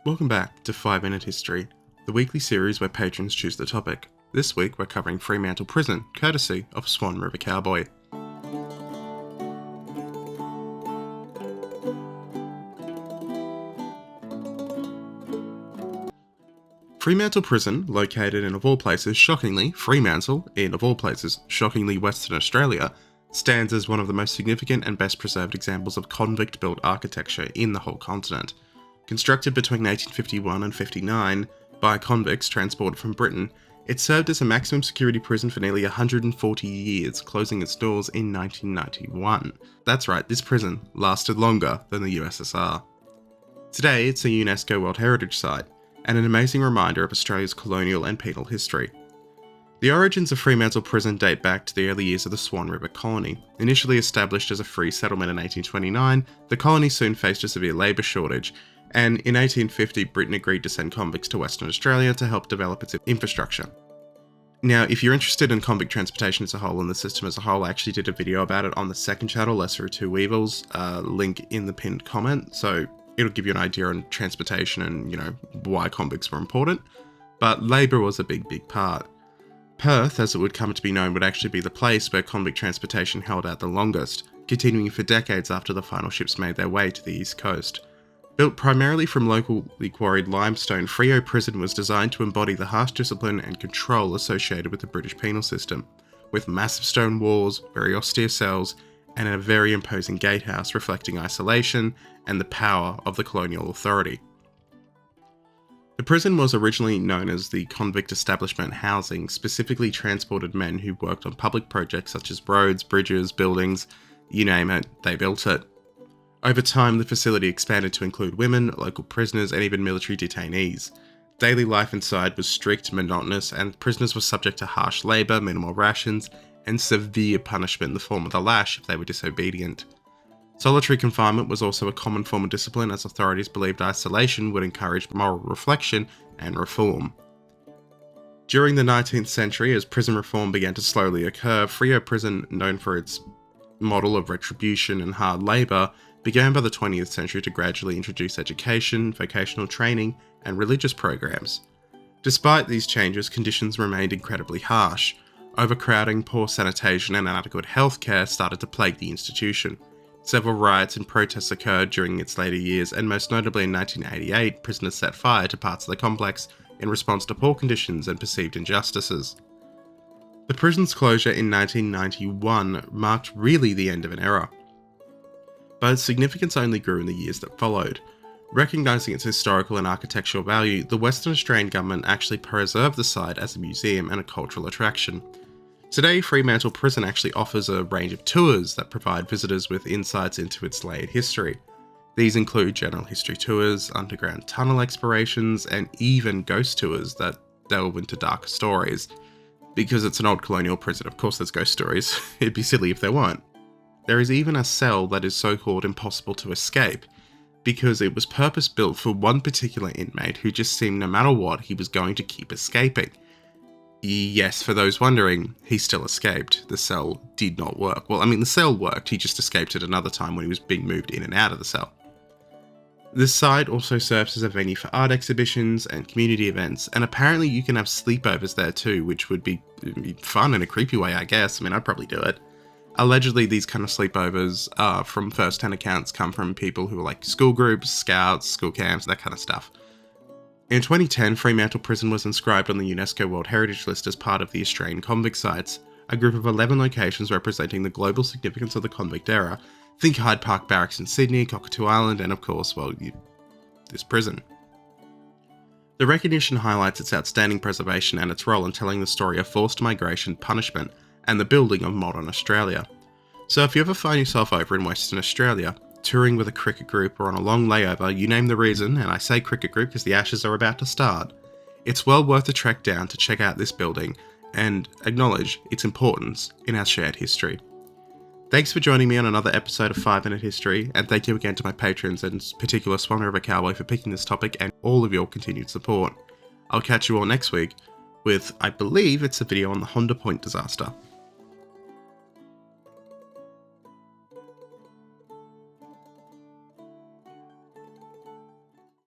Welcome back to 5 Minute History, the weekly series where patrons choose the topic. This week we're covering Fremantle Prison, courtesy of Swan River Cowboy. Fremantle Prison, located in of all places, shockingly, Fremantle, in of all places, shockingly Western Australia, stands as one of the most significant and best preserved examples of convict-built architecture in the whole continent. Constructed between 1851 and 59 by convicts transported from Britain, it served as a maximum security prison for nearly 140 years, closing its doors in 1991. That's right, this prison lasted longer than the USSR. Today, it's a UNESCO World Heritage Site, and an amazing reminder of Australia's colonial and penal history. The origins of Fremantle Prison date back to the early years of the Swan River Colony. Initially established as a free settlement in 1829, the colony soon faced a severe labour shortage, and in 1850 Britain agreed to send convicts to Western Australia to help develop its infrastructure. Now, if you're interested in convict transportation as a whole and the system as a whole, I actually did a video about it on the second channel, Lesser of Two Evils, link in the pinned comment, so it'll give you an idea on transportation and, why convicts were important. But labour was a big part. Perth, as it would come to be known, would actually be the place where convict transportation held out the longest, continuing for decades after the final ships made their way to the east coast. Built primarily from locally quarried limestone, Freo prison was designed to embody the harsh discipline and control associated with the British penal system, with massive stone walls, very austere cells, and a very imposing gatehouse reflecting isolation and the power of the colonial authority. The prison was originally known as the Convict Establishment Housing, specifically transported men who worked on public projects such as roads, bridges, buildings, you name it, they built it. Over time, the facility expanded to include women, local prisoners, and even military detainees. Daily life inside was strict, monotonous, and prisoners were subject to harsh labour, minimal rations, and severe punishment in the form of the lash if they were disobedient. Solitary confinement was also a common form of discipline, as authorities believed isolation would encourage moral reflection and reform. During the 19th century, as prison reform began to slowly occur, Freo Prison, known for its model of retribution and hard labour, began by the 20th century to gradually introduce education, vocational training, and religious programs. Despite these changes, conditions remained incredibly harsh. Overcrowding, poor sanitation, and inadequate healthcare started to plague the institution. Several riots and protests occurred during its later years, and most notably in 1988, prisoners set fire to parts of the complex in response to poor conditions and perceived injustices. The prison's closure in 1991 marked really the end of an era, but its significance only grew in the years that followed. Recognising its historical and architectural value, the Western Australian government actually preserved the site as a museum and a cultural attraction. Today, Fremantle Prison actually offers a range of tours that provide visitors with insights into its layered history. These include general history tours, underground tunnel explorations, and even ghost tours that delve into darker stories. Because it's an old colonial prison, of course there's ghost stories. It'd be silly if there weren't. There is even a cell that is so-called impossible to escape, because it was purpose-built for one particular inmate who just seemed no matter what, he was going to keep escaping. Yes, for those wondering, he still escaped. The cell did not work. Well, the cell worked, he just escaped at another time when he was being moved in and out of the cell. This site also serves as a venue for art exhibitions and community events, and apparently you can have sleepovers there too, which would be fun in a creepy way, I guess. I'd probably do it. Allegedly, these kind of sleepovers, from first-hand accounts, come from people who are like school groups, scouts, school camps, that kind of stuff. In 2010, Fremantle Prison was inscribed on the UNESCO World Heritage List as part of the Australian Convict Sites, a group of 11 locations representing the global significance of the convict era. Think Hyde Park Barracks in Sydney, Cockatoo Island, and of course, this prison. The recognition highlights its outstanding preservation and its role in telling the story of forced migration, punishment, and the building of modern Australia. So if you ever find yourself over in Western Australia, touring with a cricket group or on a long layover, you name the reason, and I say cricket group because the Ashes are about to start, it's well worth the trek down to check out this building and acknowledge its importance in our shared history. Thanks for joining me on another episode of 5 Minute History, and thank you again to my patrons, and in particular Swan River Cowboy, for picking this topic and all of your continued support. I'll catch you all next week with, I believe it's a video on the Honda Point disaster.